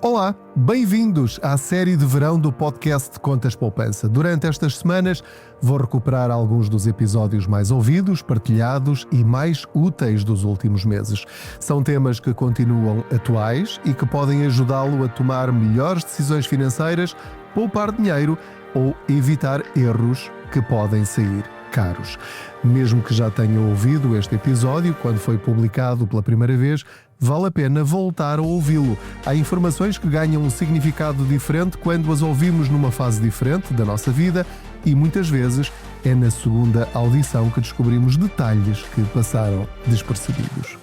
Olá, bem-vindos à série de verão do podcast Contas Poupança. Durante estas semanas vou recuperar alguns dos episódios mais ouvidos, partilhados e mais úteis dos últimos meses. São temas que continuam atuais e que podem ajudá-lo a tomar melhores decisões financeiras, poupar dinheiro ou evitar erros que podem sair caros. Mesmo que já tenham ouvido este episódio quando foi publicado pela primeira vez, vale a pena voltar a ouvi-lo. Há informações que ganham um significado diferente quando as ouvimos numa fase diferente da nossa vida e muitas vezes é na segunda audição que descobrimos detalhes que passaram despercebidos.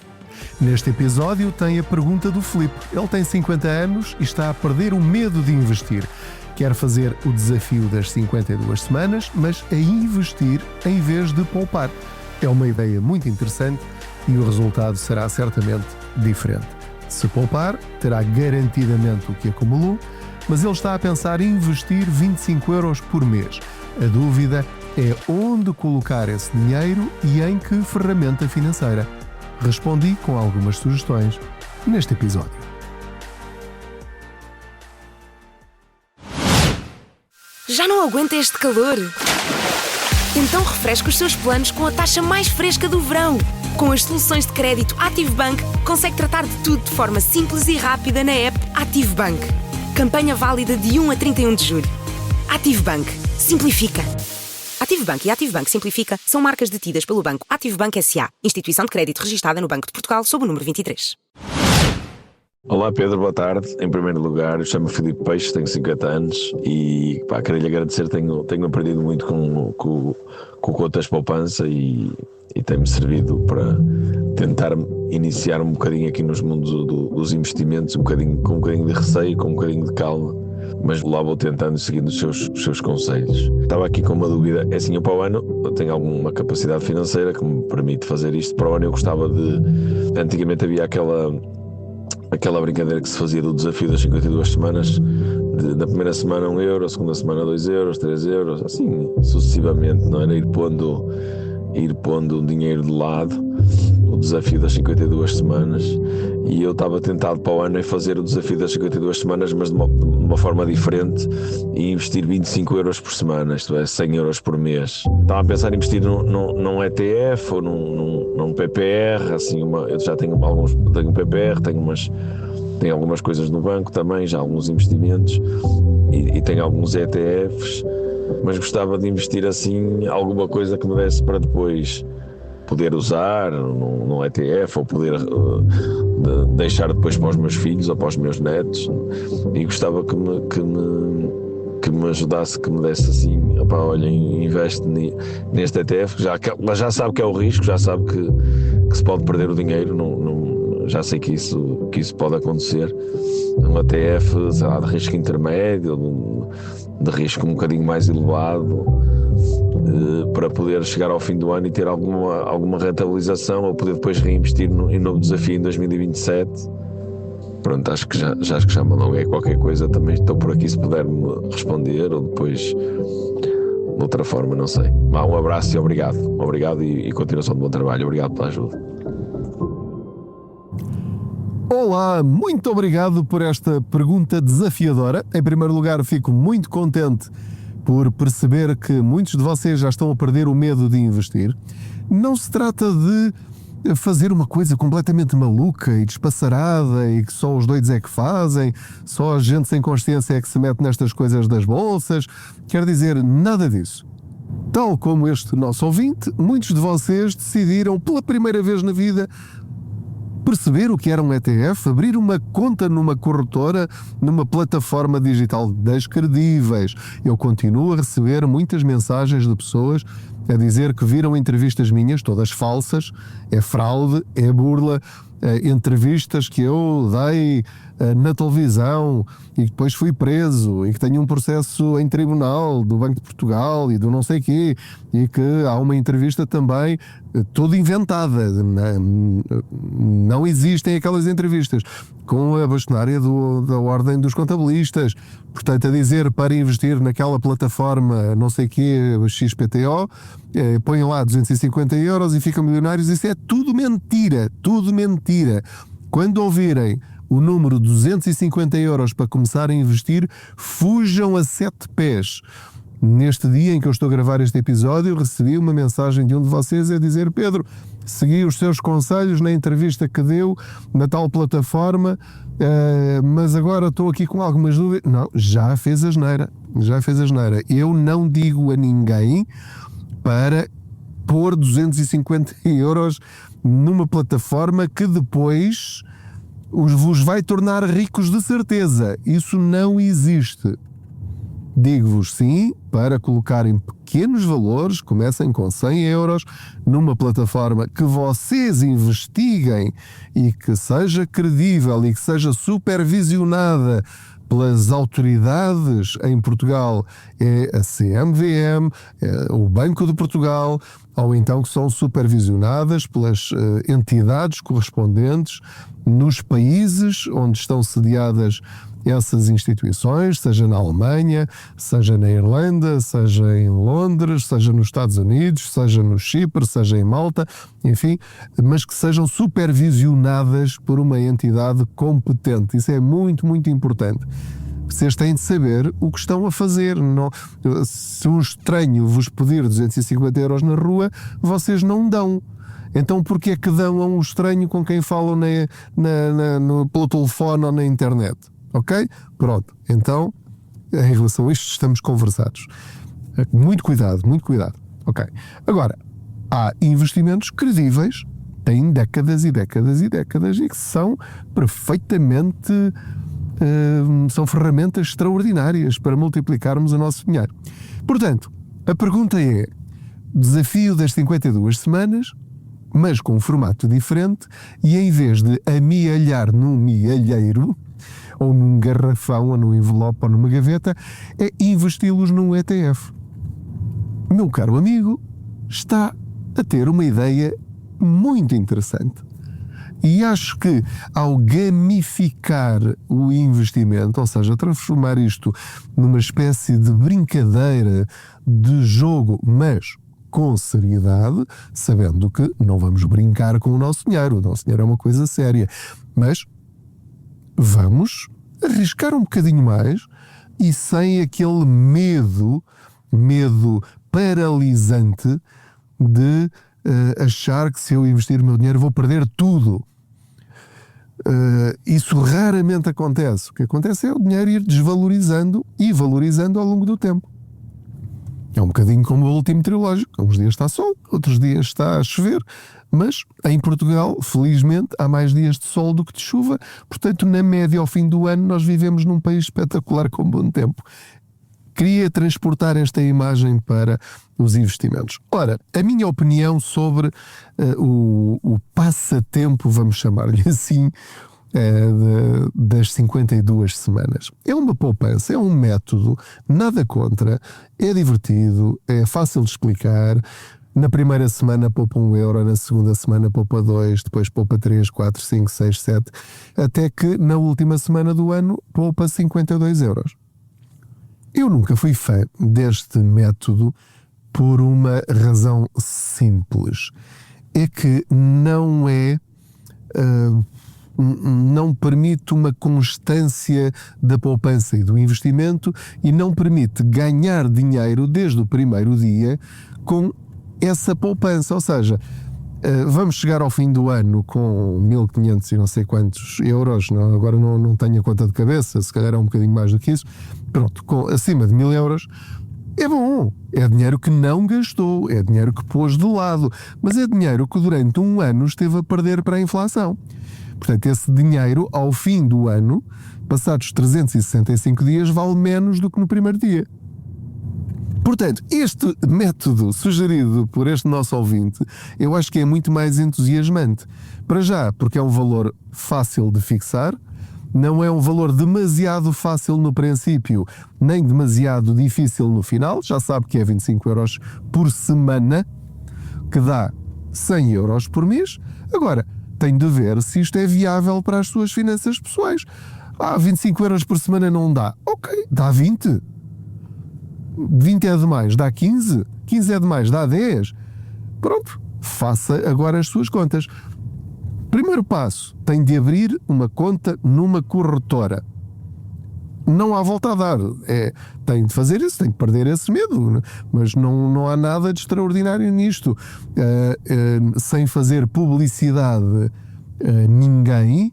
Neste episódio tem a pergunta do Filipe. Ele tem 50 anos e está a perder o medo de investir. Quer fazer o desafio das 52 semanas, mas a investir em vez de poupar. É uma ideia muito interessante e o resultado será certamente diferente. Se poupar, terá garantidamente o que acumulou, mas ele está a pensar em investir 25 euros por mês. A dúvida é onde colocar esse dinheiro e em que ferramenta financeira. Respondi com algumas sugestões neste episódio. Já não aguenta este calor? Então refresca os seus planos com a taxa mais fresca do verão. Com as soluções de crédito AtiveBank, consegue tratar de tudo de forma simples e rápida na app AtiveBank. Campanha válida de 1 a 31 de julho. AtiveBank. Simplifica. AtiveBank e AtiveBank Simplifica são marcas detidas pelo banco AtiveBank S.A., instituição de crédito registada no Banco de Portugal sob o número 23. Olá Pedro, boa tarde. Em primeiro lugar, eu chamo-me Filipe Peixe, tenho 50 anos e queria-lhe agradecer, tenho aprendido muito com Contas Poupança e tem-me servido para tentar iniciar um bocadinho aqui nos mundos dos investimentos, com um bocadinho de receio, com um bocadinho de calma, mas lá vou tentando, seguindo os seus conselhos. Estava aqui com uma dúvida, é assim, eu para o ano eu tenho alguma capacidade financeira que me permite fazer isto. Para o ano eu gostava de... Antigamente havia aquela brincadeira que se fazia do desafio das 52 semanas, na primeira semana 1 euro, a segunda semana 2 euros, 3 euros, assim sucessivamente, não era? Ir pondo um dinheiro de lado, o desafio das 52 semanas, e eu estava tentado para o ano em fazer o desafio das 52 semanas, mas de uma forma diferente, e investir 25 euros por semana, isto é, 100 euros por mês. Estava a pensar em investir num ETF ou num PPR, assim, eu já tenho um PPR, tenho algumas coisas no banco também, já alguns investimentos, e tenho alguns ETFs, mas gostava de investir assim alguma coisa que me desse para depois poder usar num ETF ou poder deixar depois para os meus filhos ou para os meus netos, e gostava que me ajudasse, que me desse assim, olha, investe neste ETF, já sabe que é o risco, já sabe que se pode perder o dinheiro, já sei que isso pode acontecer. Um ETF, sei lá, de risco intermédio, de risco um bocadinho mais elevado, para poder chegar ao fim do ano e ter alguma rentabilização, ou poder depois reinvestir em novo desafio em 2027. Pronto, acho que já me alonguei. Qualquer coisa também estou por aqui se puder-me responder, ou depois de outra forma, não sei. Um abraço e obrigado e continuação de bom trabalho. Obrigado pela ajuda. Olá, muito obrigado por esta pergunta desafiadora. Em primeiro lugar, fico muito contente por perceber que muitos de vocês já estão a perder o medo de investir. Não se trata de fazer uma coisa completamente maluca e despassarada e que só os doidos é que fazem, só a gente sem consciência é que se mete nestas coisas das bolsas. Quer dizer, nada disso. Tal como este nosso ouvinte, muitos de vocês decidiram pela primeira vez na vida perceber o que era um ETF, abrir uma conta numa corretora, numa plataforma digital das credíveis. Eu continuo a receber muitas mensagens de pessoas a dizer que viram entrevistas minhas, todas falsas, é fraude, é burla, entrevistas que eu dei na televisão e depois fui preso e que tenho um processo em tribunal do Banco de Portugal e do não sei quê, e que há uma entrevista também toda inventada, não existem aquelas entrevistas, com a bastonária da Ordem dos Contabilistas, portanto a dizer para investir naquela plataforma não sei quê, XPTO, põem lá 250 euros e ficam milionários. Isso é tudo mentira, tudo mentira. Quando ouvirem o número 250 euros para começar a investir, fujam a 7 pés. Neste dia em que eu estou a gravar este episódio, recebi uma mensagem de um de vocês a dizer: Pedro, segui os seus conselhos na entrevista que deu na tal plataforma, mas agora estou aqui com algumas dúvidas. Não, já fez asneira. Eu não digo a ninguém para pôr 250 euros numa plataforma que depois vos vai tornar ricos de certeza. Isso não existe. Digo-vos sim, para colocarem pequenos valores, comecem com 100 euros, numa plataforma que vocês investiguem e que seja credível e que seja supervisionada pelas autoridades em Portugal, é a CMVM, é o Banco de Portugal, ou então que são supervisionadas pelas entidades correspondentes nos países onde estão sediadas essas instituições, seja na Alemanha, seja na Irlanda, seja em Londres, seja nos Estados Unidos, seja no Chipre, seja em Malta, enfim, mas que sejam supervisionadas por uma entidade competente. Isso é muito, muito importante. Vocês têm de saber o que estão a fazer. Não, se um estranho vos pedir 250 euros na rua, vocês não dão. Então porquê é que dão a um estranho com quem falam pelo telefone ou na internet? Ok? Pronto. Então, em relação a isto, estamos conversados. Muito cuidado. Ok. Agora, há investimentos credíveis, têm décadas e décadas e décadas e que são perfeitamente... são ferramentas extraordinárias para multiplicarmos o nosso dinheiro. Portanto, a pergunta é: desafio das 52 semanas, mas com um formato diferente, e em vez de amealhar num mealheiro, ou num garrafão, ou num envelope, ou numa gaveta, é investi-los num ETF. Meu caro amigo, está a ter uma ideia muito interessante. E acho que ao gamificar o investimento, ou seja, transformar isto numa espécie de brincadeira, de jogo, mas com seriedade, sabendo que não vamos brincar com o nosso dinheiro é uma coisa séria, mas vamos arriscar um bocadinho mais e sem aquele medo paralisante de achar que se eu investir o meu dinheiro vou perder tudo. Isso raramente acontece. O que acontece é o dinheiro ir desvalorizando e valorizando ao longo do tempo. É um bocadinho como o último meteorológico. Uns dias está sol, outros dias está a chover, mas em Portugal, felizmente, há mais dias de sol do que de chuva. Portanto, na média, ao fim do ano, nós vivemos num país espetacular com bom tempo. Queria transportar esta imagem para os investimentos. Ora, a minha opinião sobre o passatempo, vamos chamar-lhe assim, das 52 semanas. É uma poupança, é um método, nada contra, é divertido, é fácil de explicar. Na primeira semana poupa 1 euro, na segunda semana poupa 2, depois poupa 3, 4, 5, 6, 7, até que na última semana do ano poupa 52 euros. Eu nunca fui fã deste método por uma razão simples. É que não permite uma constância da poupança e do investimento e não permite ganhar dinheiro desde o primeiro dia com essa poupança. Ou seja, vamos chegar ao fim do ano com 1.500 e não sei quantos euros, agora não tenho a conta de cabeça, se calhar é um bocadinho mais do que isso, pronto, com acima de 1.000 euros, é bom, é dinheiro que não gastou, é dinheiro que pôs de lado, mas é dinheiro que durante um ano esteve a perder para a inflação. Portanto, esse dinheiro, ao fim do ano, passados 365 dias, vale menos do que no primeiro dia. Portanto, este método sugerido por este nosso ouvinte, eu acho que é muito mais entusiasmante. Para já, porque é um valor fácil de fixar, não é um valor demasiado fácil no princípio, nem demasiado difícil no final. Já sabe que é 25 euros por semana, que dá 100 euros por mês. Agora, tem de ver se isto é viável para as suas finanças pessoais. 25 euros por semana não dá. Ok, dá 20. 20 é demais, dá 15. 15 é demais, dá 10. Pronto, faça agora as suas contas. Primeiro passo, tem de abrir uma conta numa corretora. Não há volta a dar. Tem de fazer isso, tem de perder esse medo, mas não há nada de extraordinário nisto. Sem fazer publicidade a ninguém,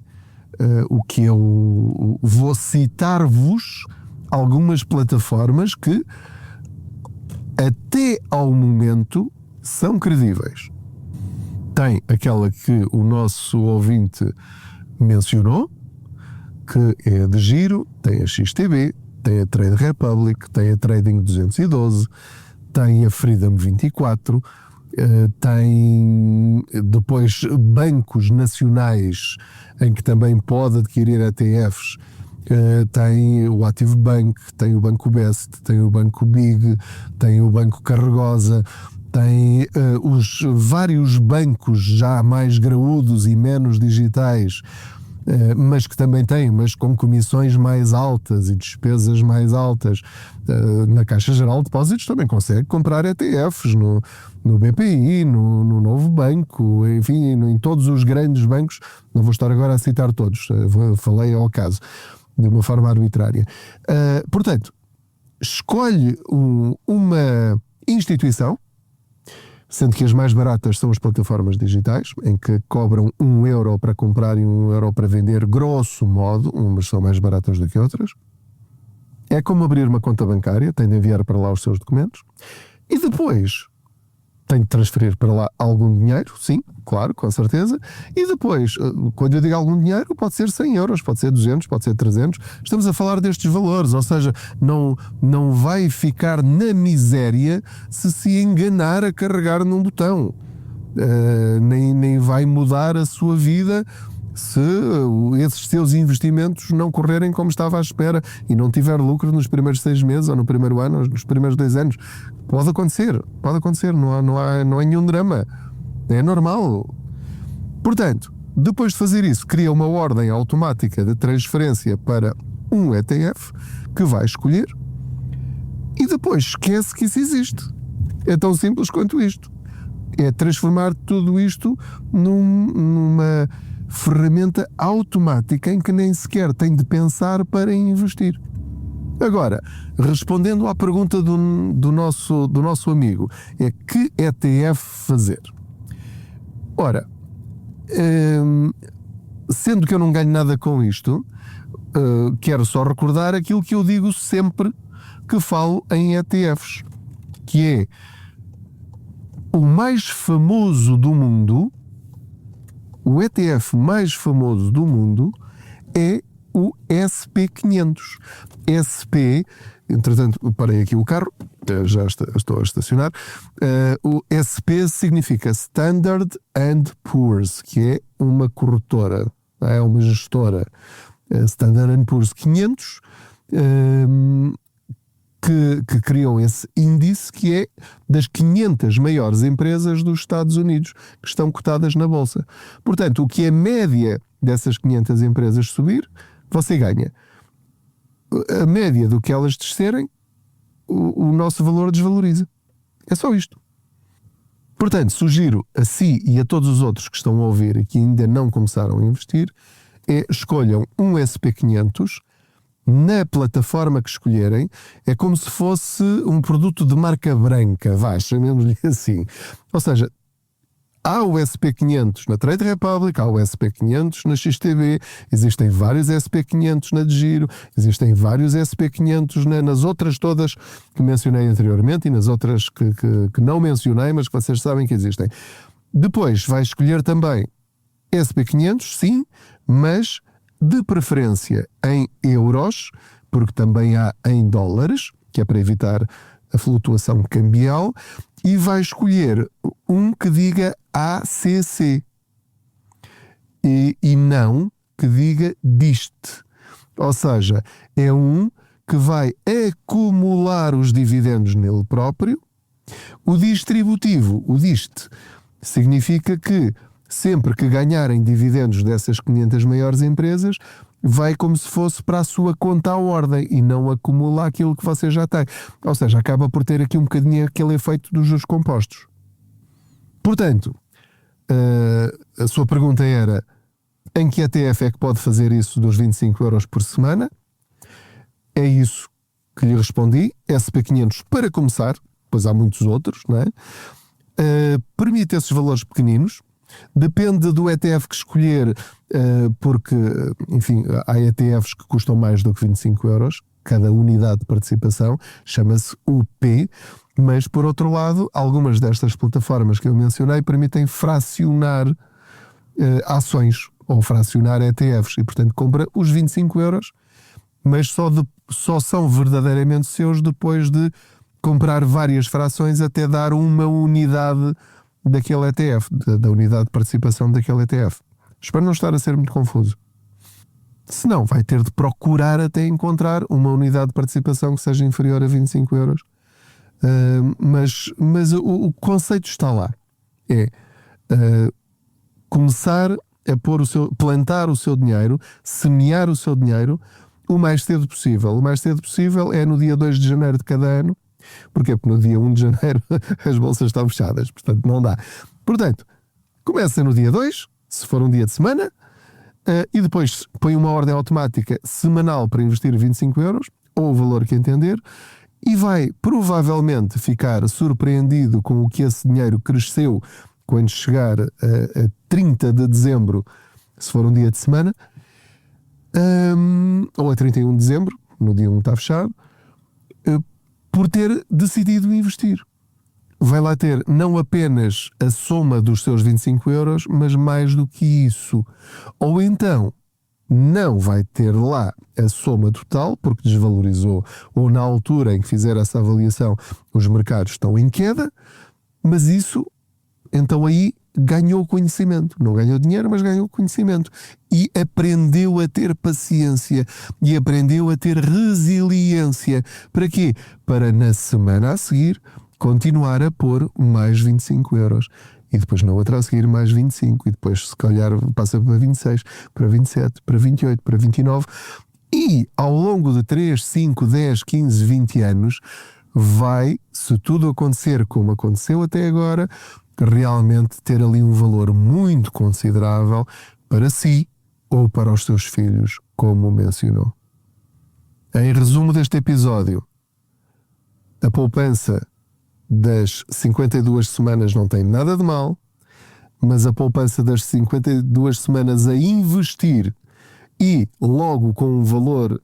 o que eu vou citar-vos algumas plataformas que até ao momento são credíveis. Tem aquela que o nosso ouvinte mencionou, que é de giro, tem a XTB, tem a Trade Republic, tem a Trading 212, tem a Freedom 24, tem depois bancos nacionais em que também pode adquirir ETFs, tem o Active Bank, tem o Banco Best, tem o Banco Big, tem o Banco Carregosa, tem os vários bancos já mais graúdos e menos digitais, mas que também têm, mas com comissões mais altas e despesas mais altas. Na Caixa Geral de Depósitos também consegue comprar ETFs no BPI, no Novo Banco, enfim, em todos os grandes bancos. Não vou estar agora a citar todos, falei ao caso, de uma forma arbitrária. Portanto, escolhe uma instituição, sendo que as mais baratas são as plataformas digitais, em que cobram €1 para comprar e €1 para vender, grosso modo, umas são mais baratas do que outras. É como abrir uma conta bancária, tem de enviar para lá os seus documentos, e depois tem de transferir para lá algum dinheiro, sim, claro, com certeza, e depois, quando eu digo algum dinheiro, pode ser €100, pode ser 200, pode ser 300, estamos a falar destes valores, ou seja, não vai ficar na miséria se enganar a carregar num botão, nem vai mudar a sua vida se esses seus investimentos não correrem como estava à espera e não tiver lucro nos primeiros 6 meses ou no primeiro ano ou nos primeiros 2 anos. Pode acontecer, não há nenhum drama, é normal. Portanto, depois de fazer isso, cria uma ordem automática de transferência para um ETF que vai escolher e depois esquece que isso existe. É tão simples quanto isto. É transformar tudo isto numa ferramenta automática em que nem sequer tem de pensar para investir. Agora, respondendo à pergunta do nosso amigo, é que ETF fazer? Ora, sendo que eu não ganho nada com isto, quero só recordar aquilo que eu digo sempre que falo em ETFs, que é o mais famoso do mundo. O ETF mais famoso do mundo é o SP500. SP, entretanto, parei aqui o carro, já estou a estacionar. O SP significa Standard & Poor's, que é uma corretora, é uma gestora. Standard & Poor's 500, que criam esse índice que é das 500 maiores empresas dos Estados Unidos que estão cotadas na Bolsa. Portanto, o que a média dessas 500 empresas subir, você ganha. A média do que elas descerem, o nosso valor desvaloriza. É só isto. Portanto, sugiro a si e a todos os outros que estão a ouvir e que ainda não começaram a investir, escolham um SP500 na plataforma que escolherem. É como se fosse um produto de marca branca, chamemos-lhe assim. Ou seja, há o SP500 na Trade Republic, há o SP500 na XTB, existem vários SP500 na de Giro, existem vários SP500 nas outras todas que mencionei anteriormente e nas outras que não mencionei, mas que vocês sabem que existem. Depois vai escolher também SP500, sim, mas de preferência em euros, porque também há em dólares, que é para evitar a flutuação cambial, e vai escolher um que diga ACC e não que diga DIST. Ou seja, é um que vai acumular os dividendos nele próprio. O distributivo, o DIST, significa que sempre que ganharem dividendos dessas 500 maiores empresas, vai como se fosse para a sua conta à ordem e não acumula aquilo que você já tem. Ou seja, acaba por ter aqui um bocadinho aquele efeito dos juros compostos. Portanto, a sua pergunta era Em que ETF é que pode fazer isso dos 25 euros por semana? É isso que lhe respondi. SP500 para começar, pois há muitos outros, não é? Permite esses valores pequeninos. Depende do ETF que escolher, porque, enfim, há ETFs que custam mais do que 25 euros. Cada unidade de participação chama-se UP, mas, por outro lado, algumas destas plataformas que eu mencionei permitem fracionar ações ou fracionar ETFs e, portanto, compra os 25 euros, mas só são verdadeiramente seus depois de comprar várias frações até dar uma unidade daquele ETF, da unidade de participação daquele ETF. Espero não estar a ser muito confuso. Se não, vai ter de procurar até encontrar uma unidade de participação que seja inferior a 25 euros. Mas o conceito está lá. É começar a plantar o seu dinheiro, semear o seu dinheiro o mais cedo possível. O mais cedo possível é no dia 2 de janeiro de cada ano. Porquê? Porque no dia 1 de janeiro as bolsas estão fechadas, portanto não dá. Portanto, começa no dia 2, se for um dia de semana, e depois põe uma ordem automática semanal para investir 25 euros, ou o valor que entender, e vai provavelmente ficar surpreendido com o que esse dinheiro cresceu quando chegar a 30 de dezembro, se for um dia de semana, ou a 31 de dezembro, no dia 1 está fechado, por ter decidido investir. Vai lá ter não apenas a soma dos seus 25 euros, mas mais do que isso. Ou então, não vai ter lá a soma total, porque desvalorizou, ou na altura em que fizer essa avaliação, os mercados estão em queda, mas isso, então aí ganhou conhecimento. Não ganhou dinheiro, mas ganhou conhecimento. E aprendeu a ter paciência. E aprendeu a ter resiliência. Para quê? Para na semana a seguir continuar a pôr mais 25 euros. E depois na outra a seguir mais 25. E depois se calhar passa para 26, para 27, para 28, para 29. E ao longo de 3, 5, 10, 15, 20 anos vai, se tudo acontecer como aconteceu até agora, realmente ter ali um valor muito considerável para si ou para os seus filhos, como mencionou. Em resumo deste episódio, a poupança das 52 semanas não tem nada de mal, mas a poupança das 52 semanas a investir e logo com um valor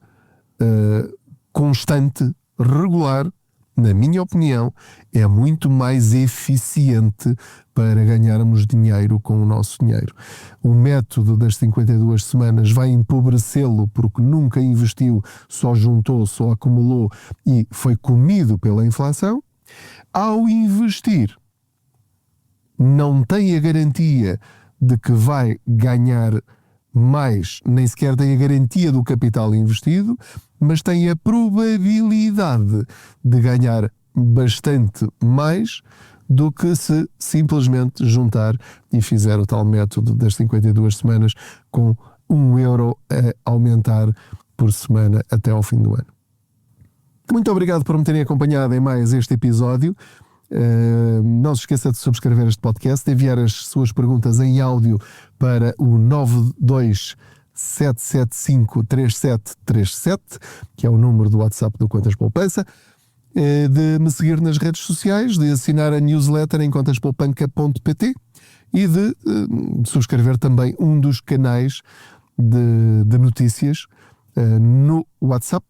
constante, regular, na minha opinião, é muito mais eficiente para ganharmos dinheiro com o nosso dinheiro. O método das 52 semanas vai empobrecê-lo porque nunca investiu, só juntou, só acumulou e foi comido pela inflação. Ao investir, não tem a garantia de que vai ganhar mais, nem sequer tem a garantia do capital investido, mas tem a probabilidade de ganhar bastante mais do que se simplesmente juntar e fizer o tal método das 52 semanas com 1 euro a aumentar por semana até ao fim do ano. Muito obrigado por me terem acompanhado em mais este episódio. Não se esqueça de subscrever este podcast, de enviar as suas perguntas em áudio para o 927753737, que é o número do WhatsApp do Contas Poupança, de me seguir nas redes sociais, de assinar a newsletter em contaspoupanca.pt e de subscrever também um dos canais de notícias no WhatsApp,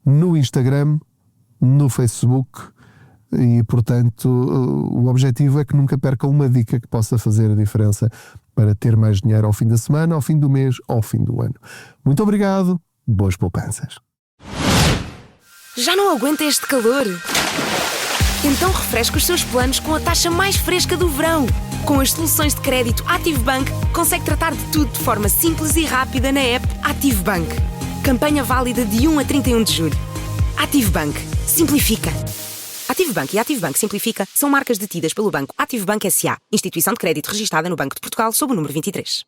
no Instagram, no Facebook. E, portanto, o objetivo é que nunca perca uma dica que possa fazer a diferença para ter mais dinheiro ao fim da semana, ao fim do mês, ao fim do ano. Muito obrigado, boas poupanças. Já não aguenta este calor? Então refresca os seus planos com a taxa mais fresca do verão. Com as soluções de crédito AtiveBank, consegue tratar de tudo de forma simples e rápida na app AtiveBank. Campanha válida de 1 a 31 de julho. AtiveBank. Simplifica. AtiveBank e AtiveBank Simplifica são marcas detidas pelo banco AtiveBank S.A., instituição de crédito registada no Banco de Portugal sob o número 23.